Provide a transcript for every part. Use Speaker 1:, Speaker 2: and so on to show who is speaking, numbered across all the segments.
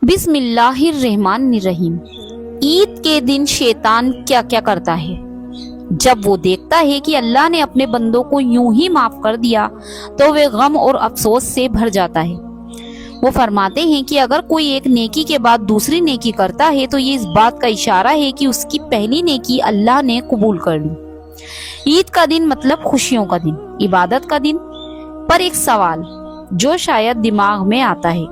Speaker 1: بسم اللہ الرحمن الرحیم۔ عید کے دن شیطان کیا کیا کرتا ہے؟ جب وہ دیکھتا ہے کہ اللہ نے اپنے بندوں کو یوں ہی معاف کر دیا تو وہ غم اور افسوس سے بھر جاتا ہے۔ وہ فرماتے ہیں کہ اگر کوئی ایک نیکی کے بعد دوسری نیکی کرتا ہے تو یہ اس بات کا اشارہ ہے کہ اس کی پہلی نیکی اللہ نے قبول کر لی۔ عید کا دن مطلب خوشیوں کا دن، عبادت کا دن۔ پر ایک سوال جو شاید دماغ میں آتا ہے،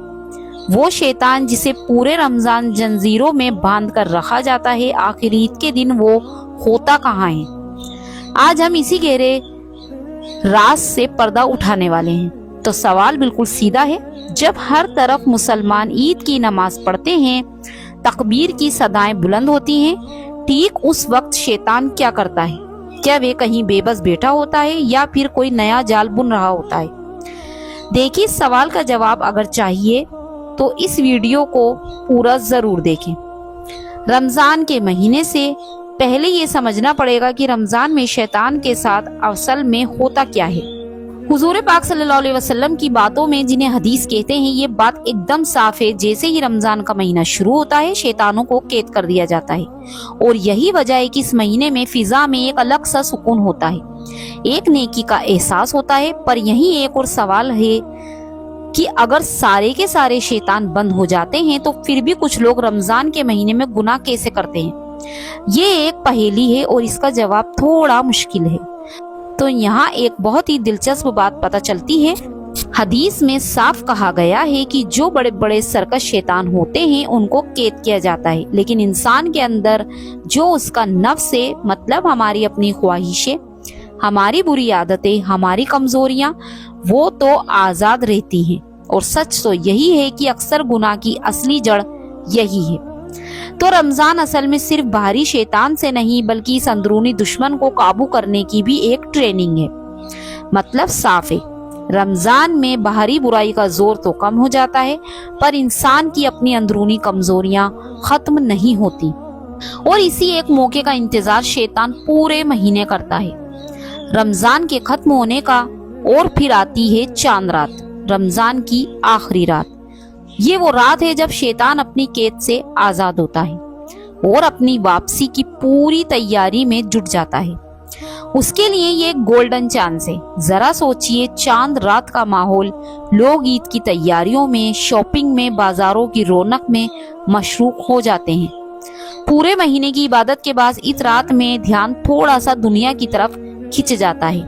Speaker 1: وہ شیطان جسے پورے رمضان زنجیروں میں باندھ کر رکھا جاتا ہے، آخر عید کے دن وہ ہوتا کہاں ہے؟ آج ہم اسی گہرے راز سے پردہ اٹھانے والے ہیں۔ تو سوال بالکل سیدھا ہے، جب ہر طرف مسلمان عید کی نماز پڑھتے ہیں، تکبیر کی صدائیں بلند ہوتی ہیں، ٹھیک اس وقت شیطان کیا کرتا ہے؟ کیا وہ کہیں بے بس بیٹھا ہوتا ہے یا پھر کوئی نیا جال بن رہا ہوتا ہے؟ دیکھیے، اس سوال کا جواب اگر چاہیے تو اس ویڈیو کو پورا ضرور دیکھیں۔ رمضان کے مہینے سے پہلے یہ سمجھنا پڑے گا کہ رمضان میں شیطان کے ساتھ اصل میں ہوتا کیا ہے۔ حضور پاک صلی اللہ علیہ وسلم کی باتوں میں، جنہیں حدیث کہتے ہیں، یہ بات ایک دم صاف ہے۔ جیسے ہی رمضان کا مہینہ شروع ہوتا ہے، شیطانوں کو قید کر دیا جاتا ہے، اور یہی وجہ ہے کہ اس مہینے میں فضا میں ایک الگ سا سکون ہوتا ہے، ایک نیکی کا احساس ہوتا ہے۔ پر یہیں ایک اور سوال ہے کہ اگر سارے کے سارے شیطان بند ہو جاتے ہیں تو پھر بھی کچھ لوگ رمضان کے مہینے میں گناہ کیسے کرتے ہیں؟ یہ ایک پہیلی ہے اور اس کا جواب تھوڑا مشکل ہے۔ تو یہاں ایک بہت ہی دلچسپ بات پتہ چلتی ہے۔ حدیث میں صاف کہا گیا ہے کہ جو بڑے بڑے سرکش شیطان ہوتے ہیں ان کو قید کیا جاتا ہے، لیکن انسان کے اندر جو اس کا نفس ہے، مطلب ہماری اپنی خواہشیں، ہماری بری عادتیں، ہماری کمزوریاں، وہ تو آزاد رہتی ہیں۔ اور سچ تو یہی ہے کہ اکثر گناہ کی اصلی جڑ یہی ہے۔ تو رمضان اصل میں صرف باہری شیطان سے نہیں بلکہ اس اندرونی دشمن کو قابو کرنے کی بھی ایک ٹریننگ ہے۔ مطلب صاف ہے، رمضان میں باہری برائی کا زور تو کم ہو جاتا ہے، پر انسان کی اپنی اندرونی کمزوریاں ختم نہیں ہوتی، اور اسی ایک موقع کا انتظار شیطان پورے مہینے کرتا ہے، رمضان کے ختم ہونے کا۔ اور پھر آتی ہے چاند رات، رمضان کی آخری رات۔ یہ وہ رات ہے جب شیطان اپنی قید سے آزاد ہوتا ہے اور اپنی واپسی کی پوری تیاری میں جٹ جاتا ہے۔ اس کے لیے یہ ایک گولڈن چانس ہے۔ ذرا سوچئے، چاند رات کا ماحول، لوگ عید کی تیاریوں میں، شاپنگ میں، بازاروں کی رونق میں مشروق ہو جاتے ہیں۔ پورے مہینے کی عبادت کے بعد اس رات میں دھیان تھوڑا سا دنیا کی طرف کھنچ جاتا ہے،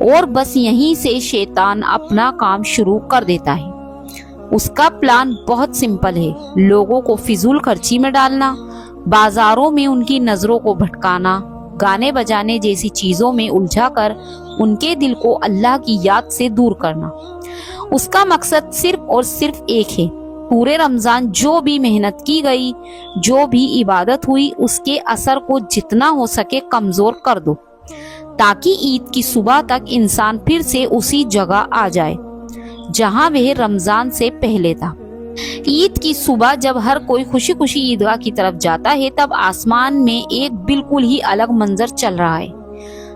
Speaker 1: اور بس یہیں سے شیطان اپنا کام شروع کر دیتا ہے۔ اس کا پلان بہت سمپل ہے، لوگوں کو فضول خرچی میں ڈالنا، بازاروں میں ان کی نظروں کو بھٹکانا، گانے بجانے جیسی چیزوں میں الجھا کر ان کے دل کو اللہ کی یاد سے دور کرنا۔ اس کا مقصد صرف اور صرف ایک ہے، پورے رمضان جو بھی محنت کی گئی، جو بھی عبادت ہوئی، اس کے اثر کو جتنا ہو سکے کمزور کر دو، تاکہ عید کی صبح تک انسان پھر سے اسی جگہ آ جائے جہاں وہ رمضان سے پہلے تھا۔ عید کی صبح جب ہر کوئی خوشی خوشی عیدگاہ کی طرف جاتا ہے، تب آسمان میں ایک بالکل ہی الگ منظر چل رہا ہے۔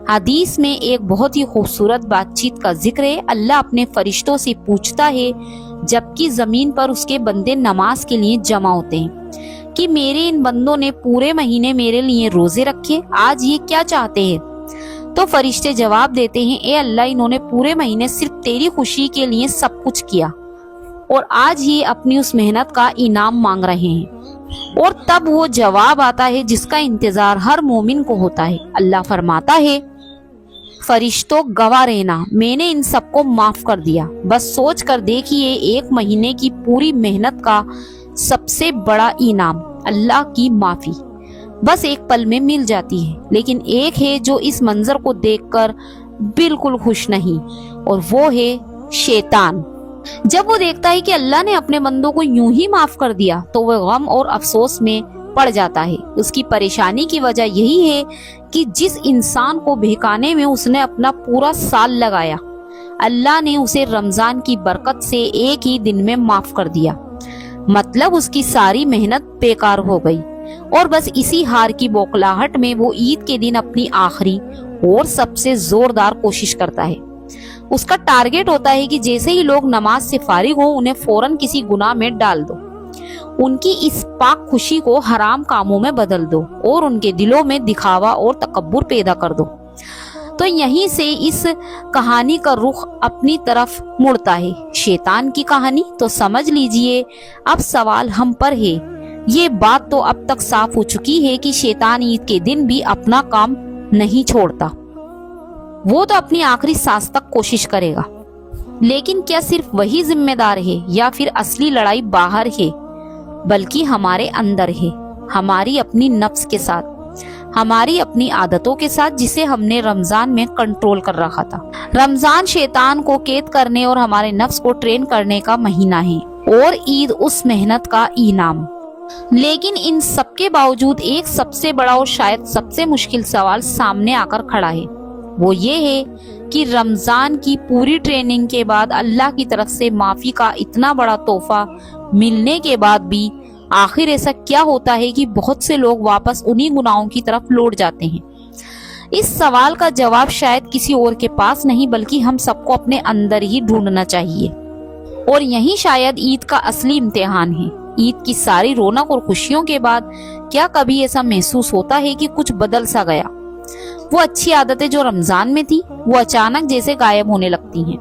Speaker 1: حدیث میں ایک بہت ہی خوبصورت بات چیت کا ذکر ہے۔ اللہ اپنے فرشتوں سے پوچھتا ہے جبکہ زمین پر اس کے بندے نماز کے لیے جمع ہوتے ہیں کہ میرے ان بندوں نے پورے مہینے میرے لیے روزے رکھے، آج یہ کیا چاہتے ہیں؟ تو فرشتے جواب دیتے ہیں، اے اللہ، انہوں نے پورے مہینے صرف تیری خوشی کے لیے سب کچھ کیا، اور آج یہ اپنی اس محنت کا انعام مانگ رہے ہیں۔ اور تب وہ جواب آتا ہے جس کا انتظار ہر مومن کو ہوتا ہے۔ اللہ فرماتا ہے، فرشتوں گواہ رہنا، میں نے ان سب کو معاف کر دیا۔ بس سوچ کر دیکھیے، ایک مہینے کی پوری محنت کا سب سے بڑا انعام، اللہ کی معافی، بس ایک پل میں مل جاتی ہے۔ لیکن ایک ہے جو اس منظر کو دیکھ کر بالکل خوش نہیں، اور وہ ہے شیطان۔ جب وہ دیکھتا ہے کہ اللہ نے اپنے بندوں کو یوں ہی معاف کر دیا تو وہ غم اور افسوس میں پڑ جاتا ہے۔ اس کی پریشانی کی وجہ یہی ہے کہ جس انسان کو بہکانے میں اس نے اپنا پورا سال لگایا، اللہ نے اسے رمضان کی برکت سے ایک ہی دن میں معاف کر دیا۔ مطلب اس کی ساری محنت بیکار ہو گئی، اور بس اسی ہار کی بوکھلاہٹ میں وہ عید کے دن اپنی آخری اور سب سے زوردار کوشش کرتا ہے۔ اس کا ٹارگٹ ہوتا ہے کہ جیسے ہی لوگ نماز سے فارغ ہوں، انہیں فوراً کسی گناہ میں ڈال دو۔ ان کی اس پاک خوشی کو حرام کاموں میں بدل دو اور ان کے دلوں میں دکھاوا اور تکبر پیدا کر دو۔ تو یہیں سے اس کہانی کا رخ اپنی طرف مڑتا ہے، شیطان کی کہانی۔ تو سمجھ لیجئے اب سوال ہم پر ہے۔ یہ بات تو اب تک صاف ہو چکی ہے کہ شیطان عید کے دن بھی اپنا کام نہیں چھوڑتا، وہ تو اپنی آخری سانس تک کوشش کرے گا۔ لیکن کیا صرف وہی ذمہ دار ہے یا پھر اصلی لڑائی باہر ہے؟ بلکہ ہمارے اندر ہے، ہماری اپنی نفس کے ساتھ، ہماری اپنی عادتوں کے ساتھ، جسے ہم نے رمضان میں کنٹرول کر رکھا تھا۔ رمضان شیطان کو قید کرنے اور ہمارے نفس کو ٹرین کرنے کا مہینہ ہے، اور عید اس محنت کا انعام۔ لیکن ان سب کے باوجود ایک سب سے بڑا اور شاید سب سے مشکل سوال سامنے آ کر کھڑا ہے، وہ یہ ہے کہ رمضان کی پوری ٹریننگ کے بعد، اللہ کی طرف سے معافی کا اتنا بڑا تحفہ ملنے کے بعد بھی آخر ایسا کیا ہوتا ہے کہ بہت سے لوگ واپس انہی گناہوں کی طرف لوٹ جاتے ہیں؟ اس سوال کا جواب شاید کسی اور کے پاس نہیں، بلکہ ہم سب کو اپنے اندر ہی ڈھونڈنا چاہیے۔ اور یہی شاید عید کا اصلی امتحان ہے۔ عید کی ساری رونق اور خوشیوں کے بعد کیا کبھی ایسا محسوس ہوتا ہے کہ کچھ بدل سا گیا؟ وہ اچھی عادتیں جو رمضان میں تھی، وہ اچانک جیسے غائب ہونے لگتی ہیں۔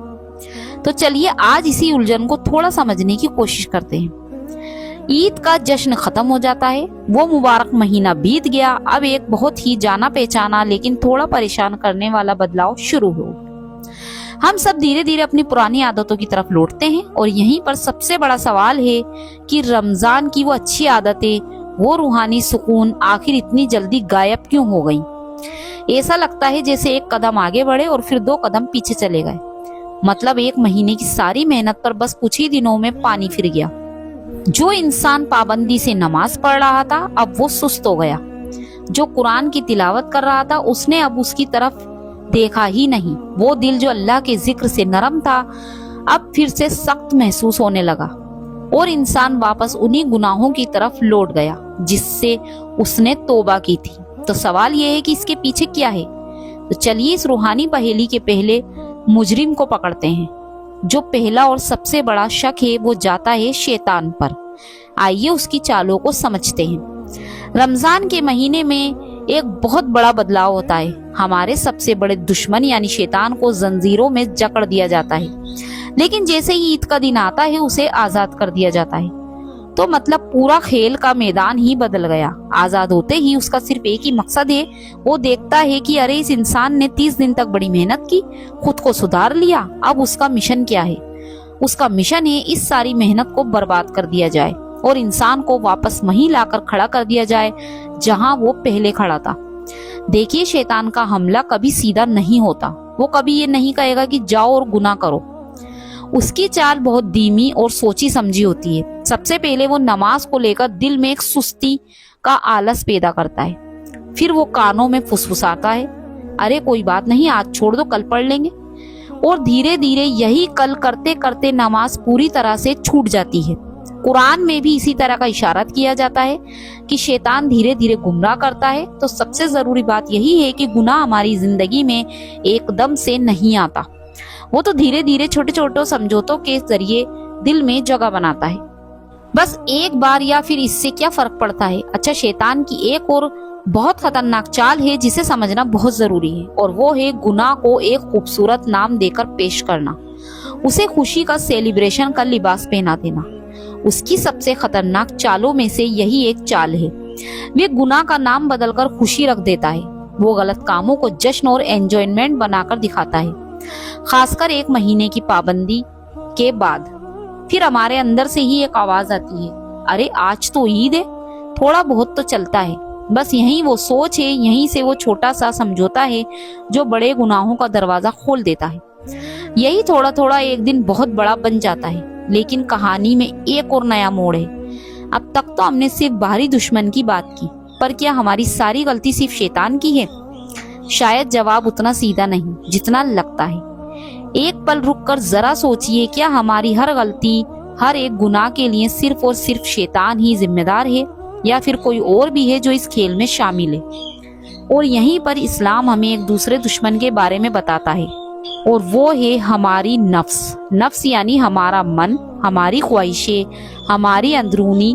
Speaker 1: تو چلیے آج اسی الجھن کو تھوڑا سمجھنے کی کوشش کرتے ہیں۔ عید کا جشن ختم ہو جاتا ہے، وہ مبارک مہینہ بیت گیا، اب ایک بہت ہی جانا پہچانا لیکن تھوڑا پریشان کرنے والا بدلاؤ شروع ہو۔ ہم سب دھیرے دھیرے اپنی پرانی عادتوں کی طرف لوٹتے ہیں، اور یہیں پر سب سے بڑا سوال ہے کہ رمضان کی وہ اچھی عادتیں، وہ روحانی سکون آخر اتنی جلدی غائب کیوں ہو گئیں؟ ایسا لگتا ہے جیسے ایک قدم آگے بڑھے اور پھر 2 قدم پیچھے چلے گئے، مطلب ایک مہینے کی ساری محنت پر بس کچھ ہی دنوں میں پانی پھر گیا۔ جو انسان پابندی سے نماز پڑھ رہا تھا اب وہ سست ہو گیا، جو قرآن کی تلاوت کر رہا تھا اس نے اب اس کی طرف دیکھا ہی نہیں، وہ دل جو اللہ کے ذکر سے نرم تھا اب پھر سے سخت محسوس ہونے لگا، اور انسان واپس انہی گناہوں کی طرف لوٹ گیا جس سے اس نے توبہ کی تھی۔ تو سوال یہ ہے کہ اس کے پیچھے کیا ہے؟ تو چلیے اس روحانی پہیلی کے پہلے مجرم کو پکڑتے ہیں۔ جو پہلا اور سب سے بڑا شک ہے وہ جاتا ہے شیطان پر۔ آئیے اس کی چالوں کو سمجھتے ہیں۔ رمضان کے مہینے میں ایک بہت بڑا بدلاؤ ہوتا ہے، ہمارے سب سے بڑے دشمن یعنی شیطان کو زنجیروں میں جکڑ دیا جاتا ہے، لیکن جیسے ہی عید کا دن آتا ہے اسے آزاد کر دیا جاتا ہے۔ تو مطلب پورا کھیل کا میدان ہی بدل گیا۔ آزاد ہوتے ہی اس کا صرف ایک ہی مقصد ہے، وہ دیکھتا ہے کہ ارے اس انسان نے 30 دن تک بڑی محنت کی، خود کو سدھار لیا، اب اس کا مشن کیا ہے؟ اس کا مشن ہے اس ساری محنت کو برباد کر دیا جائے اور انسان کو واپس وہیں لا کر کھڑا کر دیا جائے جہاں وہ پہلے کھڑا تھا۔ دیکھیے شیطان کا حملہ کبھی سیدھا نہیں ہوتا، وہ کبھی یہ نہیں کہے گا کہ جاؤ اور گناہ کرو۔ اس کی چال بہت دھیمی اور سوچی سمجھی ہوتی ہے۔ سب سے پہلے وہ نماز کو لے کر دل میں ایک سستی کا آلس پیدا کرتا ہے، پھر وہ کانوں میں فسفساتا ہے، ارے کوئی بات نہیں، آج چھوڑ دو، کل پڑھ لیں گے، اور دھیرے دھیرے یہی کل کرتے کرتے نماز پوری طرح سے چھوٹ جاتی ہے۔ قرآن میں بھی اسی طرح کا اشارت کیا جاتا ہے کہ شیطان دھیرے دھیرے گمراہ کرتا ہے۔ تو سب سے ضروری بات یہی ہے کہ گناہ ہماری زندگی میں ایک دم سے نہیں آتا، وہ تو دھیرے دھیرے چھوٹے چھوٹے سمجھوتوں کے ذریعے دل میں جگہ بناتا ہے۔ بس ایک بار یا پھر اس سے کیا فرق پڑتا ہے؟ اچھا، شیطان کی ایک اور بہت خطرناک چال ہے جسے سمجھنا بہت ضروری ہے، اور وہ ہے گناہ کو ایک خوبصورت نام دے کر پیش کرنا، اسے خوشی کا سیلیبریشن کا لباس پہنا دینا۔ اس کی سب سے خطرناک چالوں میں سے یہی ایک چال ہے، وہ گناہ کا نام بدل کر خوشی رکھ دیتا ہے، وہ غلط کاموں کو جشن اور انجوائمنٹ بنا کر دکھاتا ہے، خاص کر ایک مہینے کی پابندی کے بعد۔ پھر ہمارے اندر سے ہی ایک آواز آتی ہے، ارے آج تو عید ہے، تھوڑا بہت تو چلتا ہے۔ بس یہیں وہ سوچ ہے، یہیں سے وہ چھوٹا سا سمجھوتا ہے جو بڑے گناہوں کا دروازہ کھول دیتا ہے۔ یہی تھوڑا تھوڑا ایک دن بہت بڑا بن جاتا ہے۔ لیکن کہانی میں ایک اور نیا موڑ ہے۔ اب تک تو ہم نے صرف باہری دشمن کی بات کی، پر کیا ہماری ساری غلطی صرف شیطان کی ہے؟ شاید جواب اتنا سیدھا نہیں جتنا لگتا ہے۔ ایک پل رک کر ذرا سوچئے، کیا ہماری ہر غلطی، ہر ایک گناہ کے لیے صرف اور صرف شیطان ہی ذمہ دار ہے، یا پھر کوئی اور بھی ہے جو اس کھیل میں شامل ہے؟ اور یہیں پر اسلام ہمیں ایک دوسرے دشمن کے بارے میں بتاتا ہے، اور وہ ہے ہماری نفس۔ نفس یعنی ہمارا من، ہماری خواہشیں، ہماری اندرونی